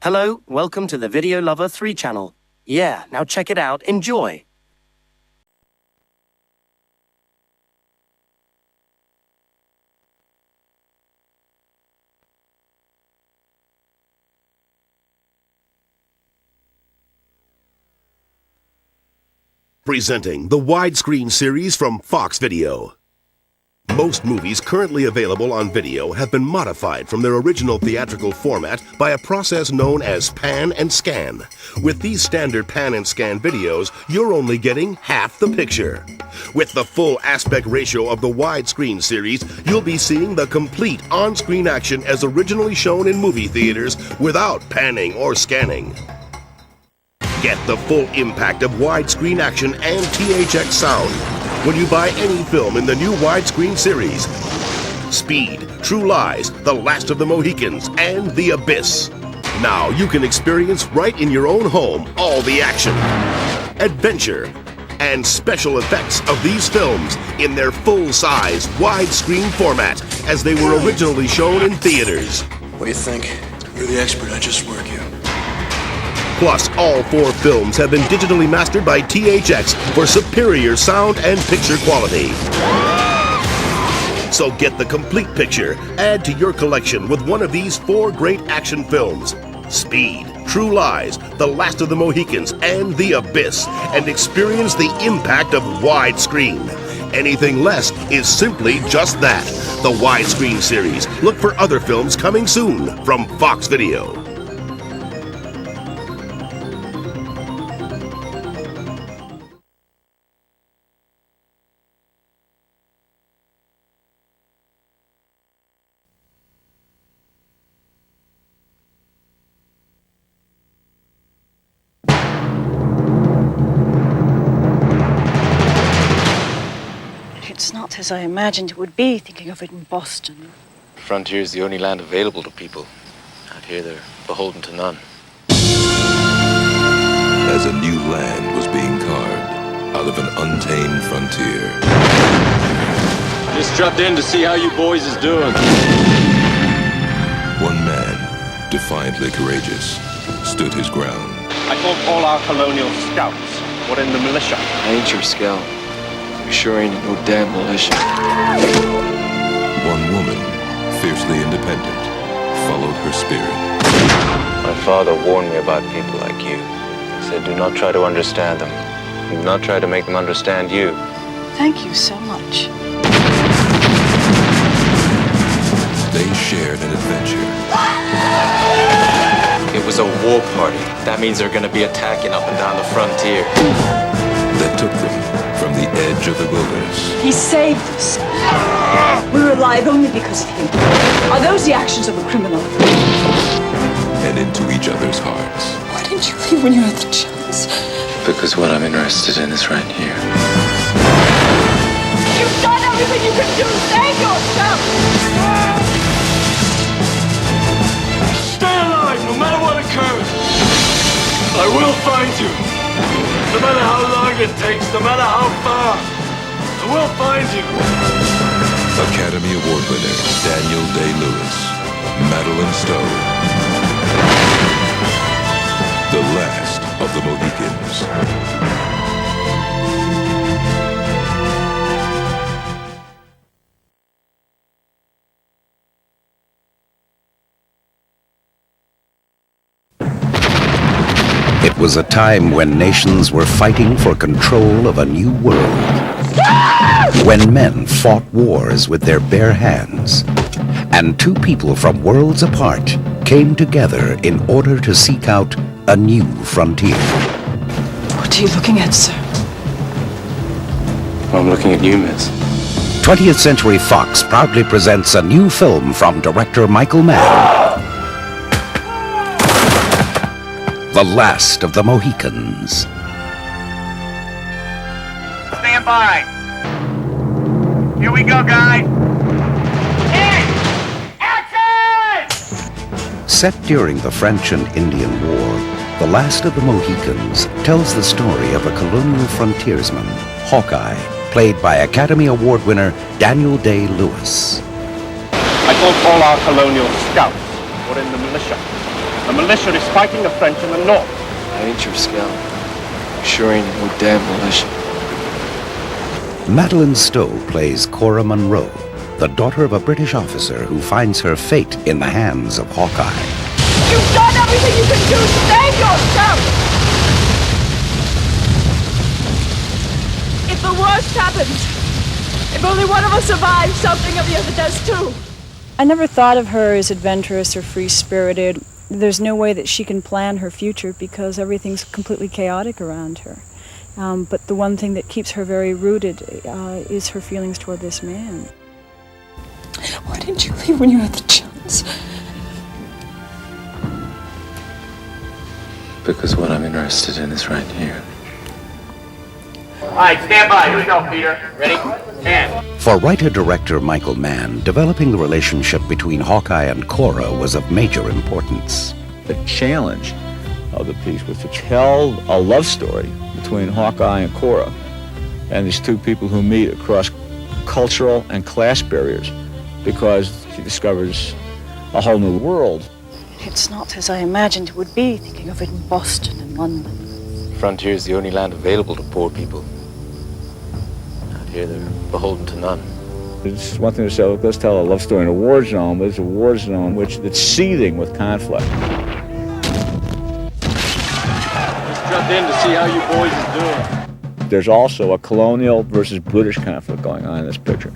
Hello, welcome to the Video Lover 3 channel. Yeah, now check it out. Enjoy. Presenting the Widescreen Series from FoxVideo. Most movies currently available on video have been modified from their original theatrical format by a process known as pan and scan. With these standard pan and scan videos, you're only getting half the picture. With the full aspect ratio of the Widescreen Series, you'll be seeing the complete on-screen action as originally shown in movie theaters without panning or scanning. Get the full impact of widescreen action and THX sound when you buy any film in the new Widescreen Series. Speed, True Lies, The Last of the Mohicans, and The Abyss. Now you can experience right in your own home all the action, adventure, and special effects of these films in their full-size widescreen format as they were originally shown in theaters. What do you think? You're the expert, I just work you. Plus, all 4 films have been digitally mastered by THX for superior sound and picture quality. So get the complete picture, add to your collection with one of these 4 great action films: Speed, True Lies, The Last of the Mohicans, and The Abyss, and experience the impact of widescreen. Anything less is simply just that. The Widescreen Series. Look for other films coming soon from FoxVideo. It's not as I imagined it would be, thinking of it in Boston. Frontier is the only land available to people. Out here, they're beholden to none. As a new land was being carved out of an untamed frontier. Just dropped in to see how you boys is doing. One man, defiantly courageous, stood his ground. I thought all our colonial scouts were in the militia. I ain't your scout. You sure ain't no damn militia. One woman, fiercely independent, followed her spirit. My father warned me about people like you. He said, do not try to understand them. Do not try to make them understand you. Thank you so much. They shared an adventure. It was a war party. That means they're gonna be attacking up and down the frontier. That took them from the edge of the wilderness. He saved us. We're alive only because of him. Are those the actions of a criminal? And into each other's hearts. Why didn't you leave when you had the chance? Because what I'm interested in is right here. You've done everything you could do. Save yourself. Stay alive, no matter what occurs. I will find you. No matter how long it takes, no matter how far, I will find you. Academy Award winner Daniel Day-Lewis, Madeline Stowe, The Last of the Mohicans. It was a time when nations were fighting for control of a new world. When men fought wars with their bare hands. And 2 people from worlds apart came together in order to seek out a new frontier. What are you looking at, sir? I'm looking at you, miss. 20th Century Fox proudly presents a new film from director Michael Mann. The Last of the Mohicans. Stand by. Here we go, guys. Action! Set during the French and Indian War, The Last of the Mohicans tells the story of a colonial frontiersman, Hawkeye, played by Academy Award winner Daniel Day-Lewis. I thought all our colonial scouts were in the militia. The militia is fighting the French in the north. I ain't your scout. Sure ain't no damn militia. Madeline Stowe plays Cora Munro, the daughter of a British officer who finds her fate in the hands of Hawkeye. You've done everything you can do to save yourself! If the worst happens, if only one of us survives, something of the other does too. I never thought of her as adventurous or free-spirited. There's no way that she can plan her future because everything's completely chaotic around her. But the one thing that keeps her very rooted is her feelings toward this man. Why didn't you leave when you had the chance? Because what I'm interested in is right here. All right, stand by. Here we go, Peter. Ready? And. For writer-director Michael Mann, developing the relationship between Hawkeye and Cora was of major importance. The challenge of the piece was to tell a love story between Hawkeye and Cora and these two people who meet across cultural and class barriers because she discovers a whole new world. It's not as I imagined it would be, thinking of it in Boston and London. Frontier is the only land available to poor people. Out here, they're beholden to none. It's one thing to say, let's tell a love story in a war zone, but it's a war zone that's seething with conflict. Just dropped in to see how you boys is doing. There's also a colonial versus British conflict going on in this picture.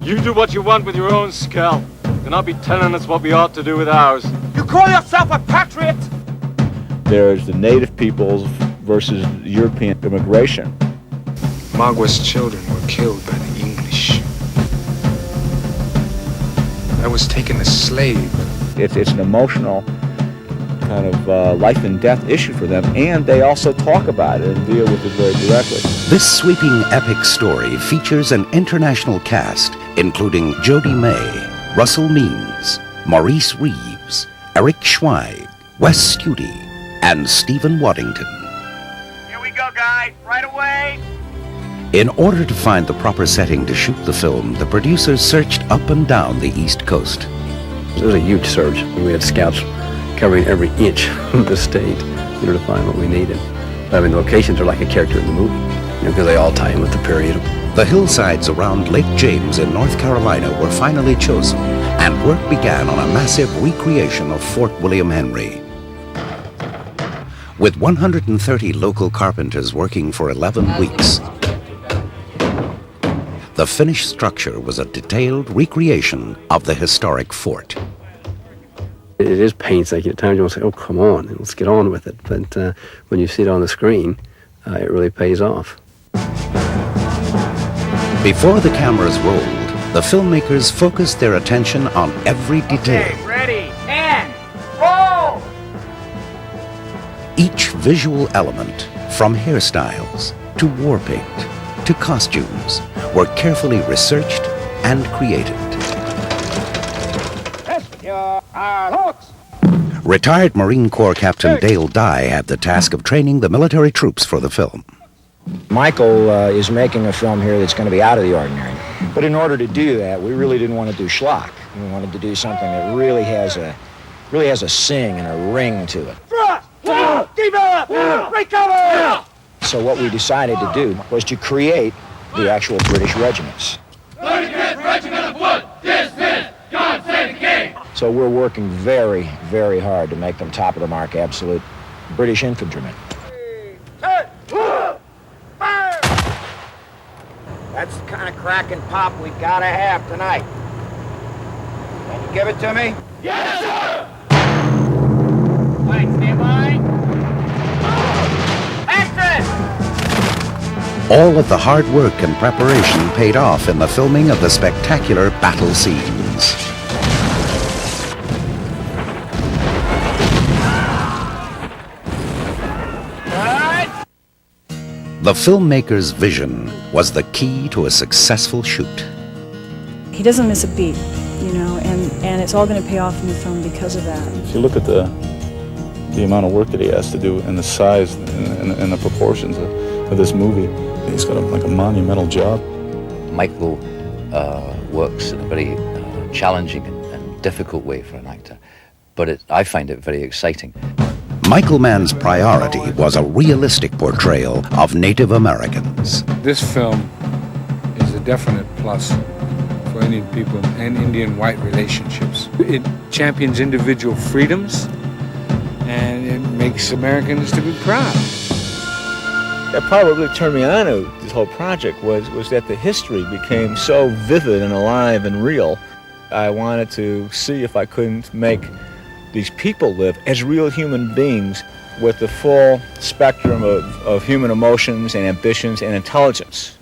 You do what you want with your own scalp. Do not be telling us what we ought to do with ours. You call yourself a patriot? There's the native peoples versus European immigration. Magwa's children were killed by the English. I was taken as slave. It's an emotional kind of life and death issue for them, and they also talk about it and deal with it very directly. This sweeping epic story features an international cast, including Jodie May, Russell Means, Maurice Reeves, Eric Schweig, Wes Studi, and Stephen Waddington. Here we go, guys. Right away. In order to find the proper setting to shoot the film, the producers searched up and down the East Coast. It was a huge search. We had scouts covering every inch of the state to find what we needed. I mean, the locations are like a character in the movie, because they all tie in with the period. The hillsides around Lake James in North Carolina were finally chosen, and work began on a massive recreation of Fort William Henry. With 130 local carpenters working for 11 weeks, the finished structure was a detailed recreation of the historic fort. It is painstaking. At times you want to say, oh, come on, let's get on with it. But when you see it on the screen, it really pays off. Before the cameras rolled, the filmmakers focused their attention on every detail. Okay, ready, and roll! Each visual element, from hairstyles to war paint to costumes, were carefully researched and created. Retired Marine Corps Captain Dale Dye had the task of training the military troops for the film. Michael is making a film here that's going to be out of the ordinary. But in order to do that, we really didn't want to do schlock. We wanted to do something that really has a sing and a ring to it. Develop! Recover! So what we decided to do was to create the actual British regiments. 35th Regiment of Foot, dismissed! God save the King! So we're working very, very hard to make them top of the mark, absolute British infantrymen. That's the kind of crack and pop we gotta have tonight. Can you give it to me? Yes, sir! All right, stand by. Action! All of the hard work and preparation paid off in the filming of the spectacular battle scenes. The filmmaker's vision was the key to a successful shoot. He doesn't miss a beat, and it's all going to pay off in the film because of that. If you look at the amount of work that he has to do and the size and the proportions of this movie, he's got a monumental job. Michael works in a very challenging and difficult way for an actor. but I find it very exciting. Michael Mann's priority was a realistic portrayal of Native Americans. This film is a definite plus for Indian people and Indian-white relationships. It champions individual freedoms, and it makes Americans to be proud. That part what really turned me on to this whole project was that the history became so vivid and alive and real. I wanted to see if I couldn't make these people live as real human beings with the full spectrum of human emotions and ambitions and intelligence.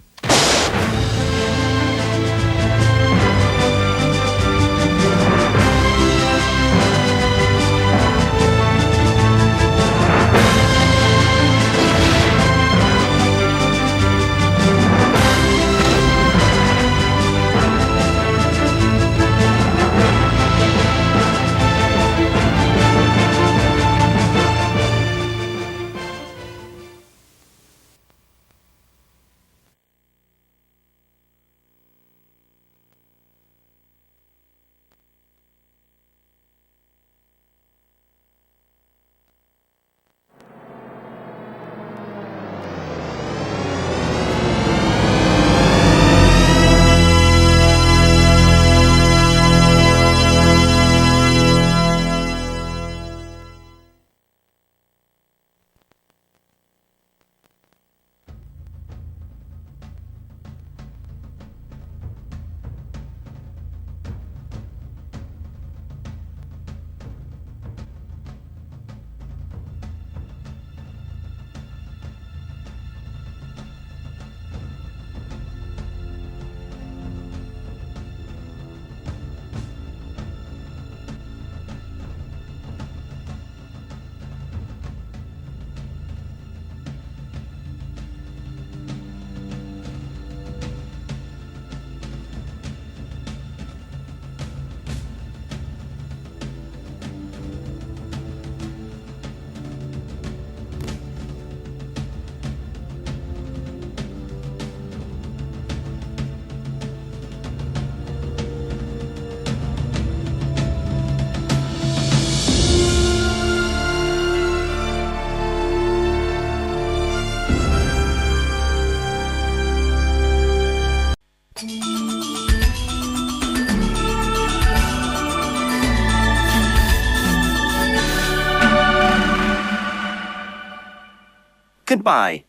Goodbye.